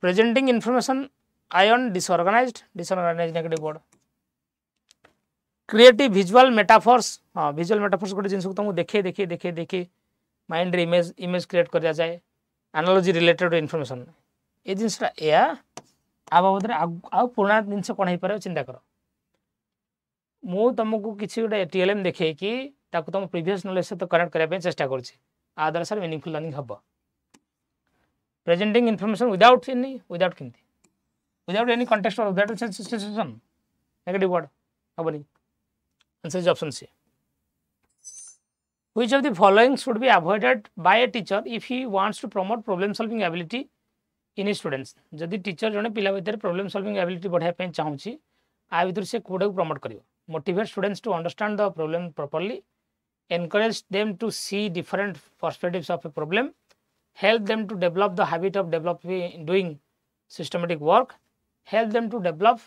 presenting information ion disorganised negative word creative visual metaphors हाँ विजुअल मेटाफर्स गोटे जिन तुमको देखे माइंड रे इमेज क्रिएट कर जाए एनालॉजी रिलेटेड इनफॉरमेशन ये जिनसा या आ बाबद आउ पुराना जिनस कौन हो पारे चिंता कर मु तुमको किसी गोटे टीएलएम देखे कि ताकू तुम प्रीवियस नॉलेज सहित कनेक्ट करने चेष्टा कर सर मीनिंगफुल लर्निंग हम presenting information without any context और विदाउट सिचुएशन नेगेटिव वर्ड हेनी answer is option C which of the following should be avoided by a teacher if he wants to promote problem solving ability in students जदि teacher जने पिला भीतर problem solving ability बढ़ाया चाहूँगी आ भीतर से कोडा प्रमोट कर motivate students to understand the problem properly encourage them to see different perspectives of a problem, help them to develop the habit of doing systematic work, help them to develop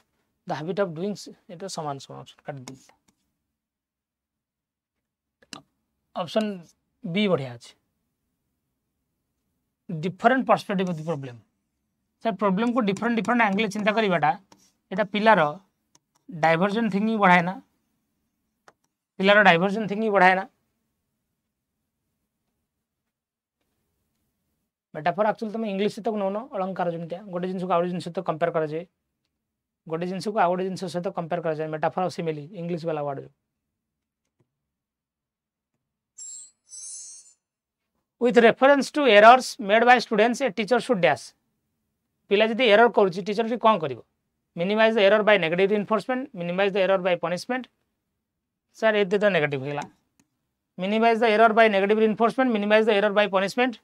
the habit of doing it saman option B बढ़िया আছে different perspective of the problem sir problem को different angle चिंता करिवाटा एटा पिलार divergent thinking बढ़ाए ना पिलार divergent thinking बढ़ाए ना metaphor actually तुम English सहित नौन अलंकार जमी गोटे जिन को आउ जिन सहित कंपेयर कर गोटे जिन को आउ गोटे जिन सहित कंपेयर कर मेटाफर और सिमिली इंग्लिश वाला word with reference to errors made by students a teacher should dash पिला जदि एरर करूची टीचर से कौन करिवो minimise the error by negative reinforcement minimise the error by punishment sir एते तो नेगेटिव होला minimise the error by negative reinforcement minimise the error by punishment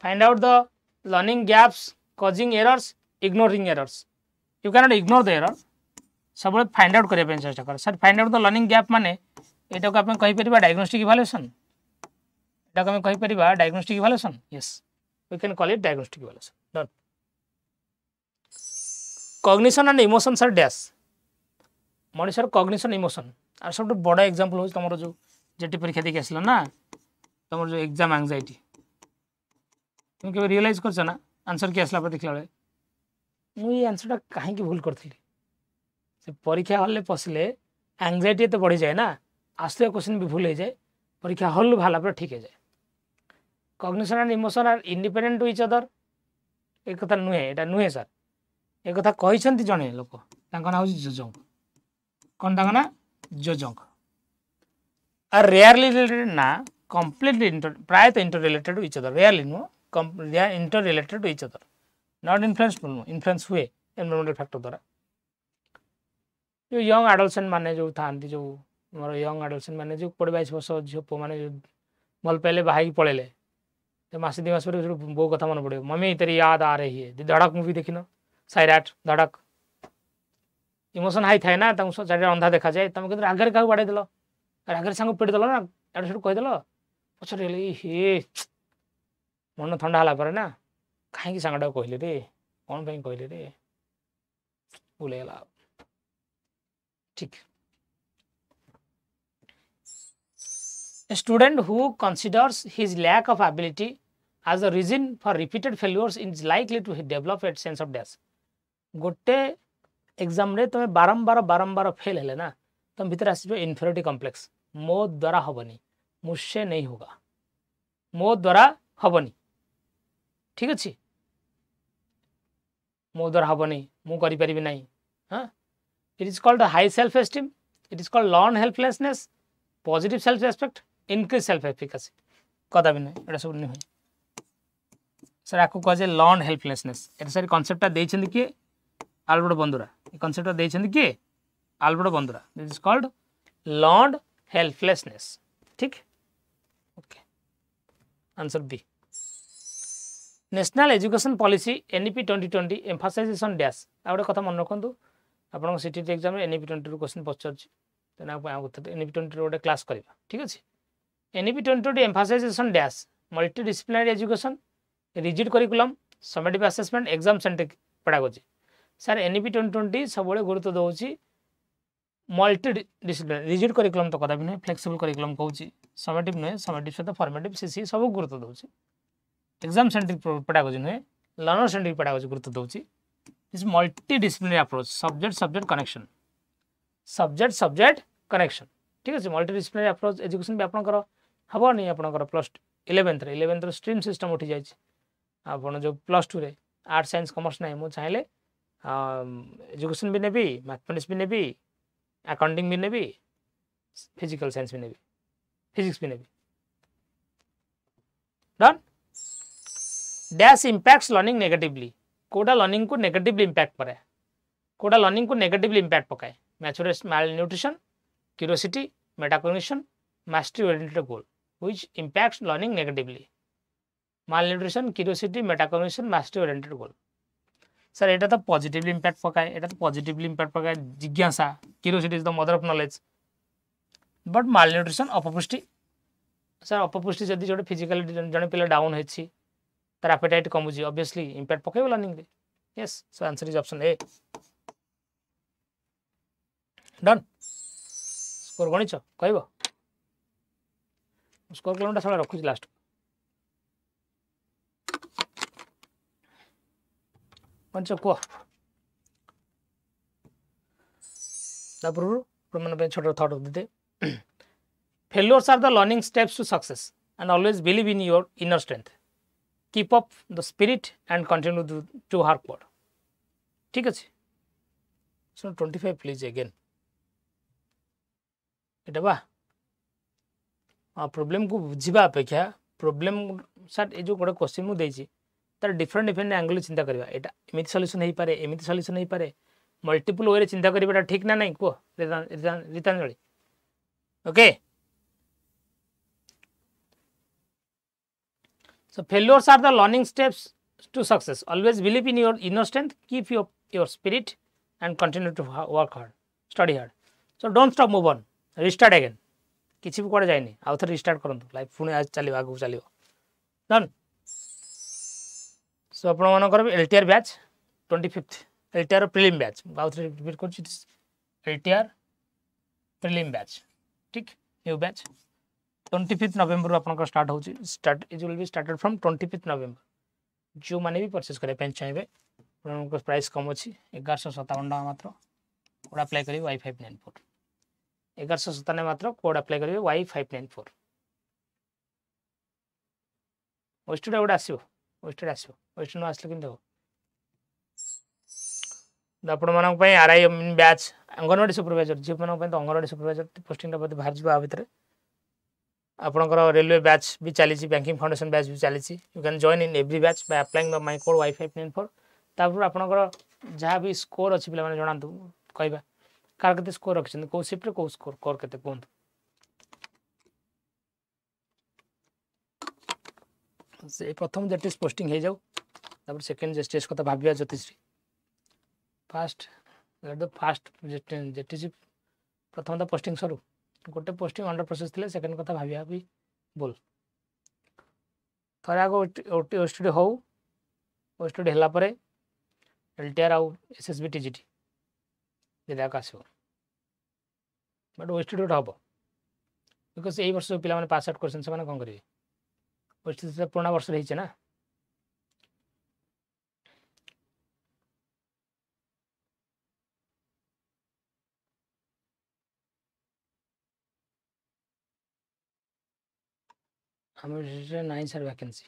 find out the learning gaps causing errors ignoring errors you cannot ignore the error सब find out करने चेष्टा कर sir find out the learning gap माने एटा को आपण कहि परिबा diagnostic evaluation एटा को हम कहि परिबा diagnostic evaluation yes we can call it diagnostic evaluation done cognition and emotions are dash मनुष्यर कॉग्निशन इमोशन आर सब बड़ा एग्जांपल हो तमरो जो जेटी परीक्षा देखि आसलो ना तमरो जो एग्जाम एंजाइटी तुम के रियलाइज करछ ना आंसर के आसला पर देखला बेले मु ये आंसर ता काहे की भूल करथली से परीक्षा हॉल पशिले एंजाइटी तो बढ़ी जाए ना आसले क्वेश्चन भी भूल हो जाए परीक्षा हॉल भाला पर ठीक है जाए cognition and emotion are independent to each other एक कथा नुहे एटा नुहे सर एक कथा कहिसंती जने लोक तांका ना होजी जोजंक कोन तांका ना जोजंक आर रेयरली रिलेटेड ना कंप्लीटली प्रायतः interrelated to each other rarely no interrelated to each other not influence हुए एनवायरमेंटल फैक्टर द्वारा जो यंग एडल्सेंट माने जो थांती जो मोर यंग एडल्सेंट माने जो 22 वर्ष झियो पो माने जो भल पहले बाहर पळेले तो मास 2 मास पर बो कथा मन पड़े मम्मी तेरी याद आ रही है धड़क मूवी देखिनो साइराट धड़क इमोशन हाई थाए ना तम चारि अंधा देखा जाए तुम के आगे का बाड़े देलो आगे संग पिट देलो ना एड सब कह देलो पछरे हे मन ठंडा हला पर ना काहे संगडा कहले रे कोन पई कहले रे भूलेला ठीक A student who considers his lack of ability as a reason for repeated failures is likely to develop a sense of dash गोटे एग्जाम रे तुम बारंबार फेल हेले ना तुम भीतर आसो इन्फेरिटी कॉम्प्लेक्स मो द्वारा हबनी मुझसे नहीं होगा मो द्वारा हबनी ठीक अच्छे मो द्वारा हबनी मु करि परिबि नाही हां it is called high self esteem it is called learned helplessness positive self respect increased self efficacy कदा भी नहीं एटा सब नहीं होय सर आपको कह जे learned helplessness एटा सर कांसेप्टटा देछन कि आल्बर्ट बंदुरा ये कांसेप्टटा देछन कि Albert Bandura this is called learned helplessness ठीक okay answer B national education policy NEP 2020 emphasizes on dash आ कथा मन रखंतु आपन सीटीटी एग्जाम रे एनईपी 20 रो क्वेश्चन पछरछि तेना एनईपी 20 रो गोटे क्लास करबा ठीक अछि NEP 2020 emphasises on dash multidisciplinary education rigid curriculum summative assessment exam centric pedagogy sir NEP 2020 सबले गुरुत्व दोछि मल्टी डिसिप्लिनरी रिजिड करिकुलम तो कदा भी नै फ्लेक्सिबल करिकुलम कहूछि समेटिव नै समेटिव से फॉर्मेटिव सीसी सब गुरुत्व दोछि एग्जाम सेंट्रिक पेडागोजी नै लर्नर सेंट्रिक पेडागोजी गुरुत्व दोछि This multidisciplinary approach, subject connection. ठीक है multidisciplinary approach education भी आपन करो हबो नहीं आपन करो प्लस 11th रे स्ट्रीम सिस्टम उठी जाय छै आपन जो प्लस 2 रे आर्ट साइंस कॉमर्स नहीं मु चाहिले एजुकेशन भी नेबी मैथमेटिक्स भी नेबी अकाउंटिंग भी नेबी फिजिकल साइंस भी नेबी फिजिक्स भी नेबी done dash impacts learning negatively कोडा लर्निंग को नेगेटिवली इंपैक्ट करे कोडा लर्निंग को नेगेटिवली इंपैक्ट पकाए maturation malnutrition curiosity metacognition mastery oriented goal which impacts learning negatively malnutrition curiosity metacognition mastery oriented goal sir एटा तो positively impact पकाए एटा तो पॉजिटिवली इंपैक्ट पकाए जिज्ञासा curiosity is the mother of knowledge but malnutrition अपपुष्टि sir अपपुष्टि जदी जोटे फिजिकली जने पिला डाउन हेछि तर एपेटाइट कमुची ऑब्वियसली इंपैक्ट पकेबो लर्निंग रे yes so answer is option A done score गणित कहबो स्कोर किलोमीटर साला रखु लास्ट पंच को तापर प्रमाण पे छोटा थॉट देते failures are the learning steps to success and always believe in your inner strength keep up the spirit and continue to hard work. ठीक अच्छे. So 25 please again. एटा बा प्रॉब्लम को बुझिबा अपेक्षा प्रॉब्लम सर ए जो गोटे क्वेश्चन मु देछि तार डिफरेंट डिफरेंट एंगल चिंता करबा एटा एमिति सॉल्यूशन हे पारे एमिति सॉल्यूशन हे पारे मल्टीपल वे रे चिंता करबाटा ठीक ना नहीं को Ritanjali. Okay. So failures are the learning steps to success. Always believe in your inner strength, keep your spirit and continue to work hard, study hard. So don't stop, move on, restart again. किसी भी कोड़े जाइनी आउ थे restart करंतु life पुणी आज चलियो आगु चलियो डन. सो आपण मन करबे LTR batch 25th LTR prelim batch आउ थे रिपीट कर एलटीआर प्रीलिम बैच. ठीक न्यू बैच 25th नवेम्बर आपन स्टार्ट होची. Start it will be started from 25th नवेम्बर. जो माने भी परचेस करे पेन चाहिए उनको प्राइस कम अच्छी 1157 टका मात्र. कोड अप्लाई करी Y594 1197 मात्र. कोड अप्लाई करी Y594. ओस्टेड गोटे आसो ओस्टेड आसो ओस्टेड न आसले किंतु आपण मानक पय आरआई बैच अंगनवाड़ी सुपरवाइजर जे मानक पय तो अंगनवाड़ी सुपरवाइजर पोस्टिंग ता बाहर जबा भितर आपनकर रेलवे बैच भी चली बैंकिंग फाउंडेशन बैच भी चली. You can join in every batch by applying the my code Y594. तापर आपनकर जहाँ भी स्कोर अच्छी पे मैंने जनातु कहवा कार के स्कोर रखिछन को शिफ्ट को स्कोर कोर केते कोन. से प्रथम जेटिस पोस्टिंग हे जाऊ तापर सेकंड जेटिस कथा भाबिया ज्योतिश्री फास्ट द फास्ट जेटिस प्रथम द पोस्टिंग सरू गोटे पोस्टिंग अंडर प्रोसेस थिले सेकंड कथा भाबिया भी बोल थरे आगो ओस्टेड हो ओस्टेड हला परे एलटीआर आउ एसएसबी टीजीटी जेदा आसो बट ओस्टेड हम बिकज यही वर्ष पिला माने पास आउट करछन से माने कोन करिवे ओस्टेड से पुराना वर्ष रही ना. हमें नहीं सर वैकेंसी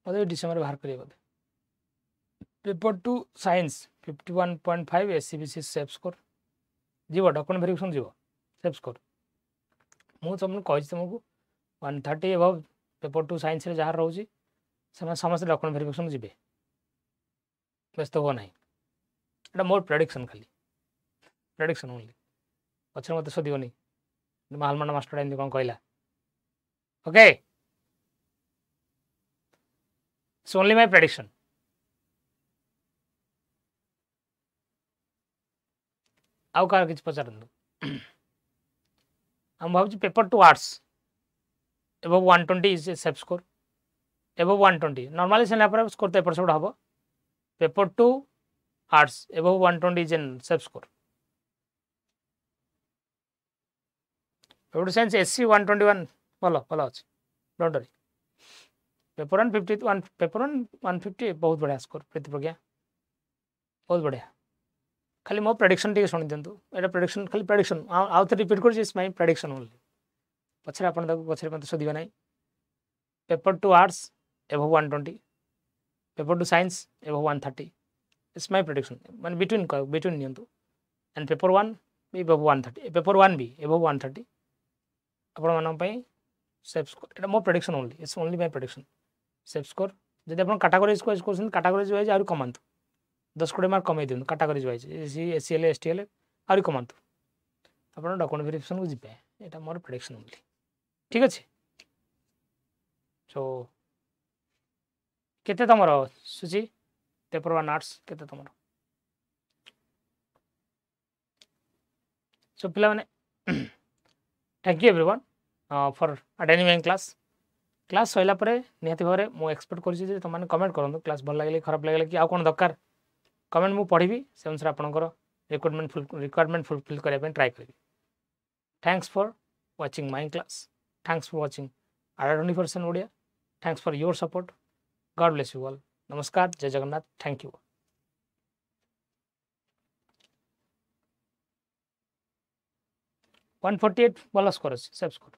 बोधे डिसेम्बर बाहर करिए बोधे. Paper 2 science 51.5 SCBC safe score जीव डॉक्यूमेंट वेरिफिकेशन जीव सेफ स्कोर मु तुमको कहि तुमको 130 एबव पेपर 2 साइंस रे जहाँ रोची समस्त डॉक्यूमेंट वेरिफिकेशन जीवे व्यस्त हो ना. एटा मोर प्रेडिक्शन खाली प्रेडिक्शन ओनली पछर मत सदिवनी मालमान मास्टर एमती कौन कहला. Okay it's only my prediction. आउ कार किछ पचारंतु हम भाबुची paper 2 arts above 120 is a safe score above 120 normally सेना पर स्कोर तो एपर सेड हबो. Paper 2 arts above 120 is an safe score. Paper science SC 121 भलो भलो अछि डोंट वरी. पेपर 151 पेपर 150 बहुत बढ़िया स्कोर प्रति प्रज्ञा बहुत बढ़िया. खाली मो प्रेडिक्शन टी सुनि दिंतु एटा प्रेडिक्शन खाली प्रेडिक्शन आउ थे रिपीट कर माय प्रेडिक्शन ओनली पछरे आपण ताको पछरे मते सदिबा नै. Paper 2 arts above 120 paper 2 science above 130 it's my prediction माने बिटवीन नियंतु एंड पेपर 1 भी एबव 130 पेपर 1 भी एबव 130 आपण मानन पई सेफ स्कोर एटा मो prediction only it's only my prediction safe score. जदि आपण कैटेगरीज को क्वेश्चन कैटेगरीज वाइज आरो कमांतु 10 मार्क कमाई दिनु कैटेगरीज वाइज एससीएल एसटीएल आरो कमांतु आपण डॉक्यूमेंट वेरिफिकेशन को जिबे एटा मोर प्रेडिक्शन ओनली. ठीक अछि. सो केते तमरो सुची पेपर 1 आर्ट्स केते तमरो सो पिला माने thank you everyone for attending my class सइला परे निहाती भारे मो एक्सपेक्ट करछि जे तुम कमेंट करंतु क्लास भल लागले खराब लागले कि आ कोन दरकार कमेंट मु पढ़ी से अनुसार आपनकर रिक्वायरमेंट फुलफिल करबा पे ट्राई करी. Thanks for watching my class. Thanks for watching R24 Odia. Thanks for your support. God bless you all. नमस्कार. जय जगन्नाथ. Thank you. 148 भल स्कोर सेफ स्कोर.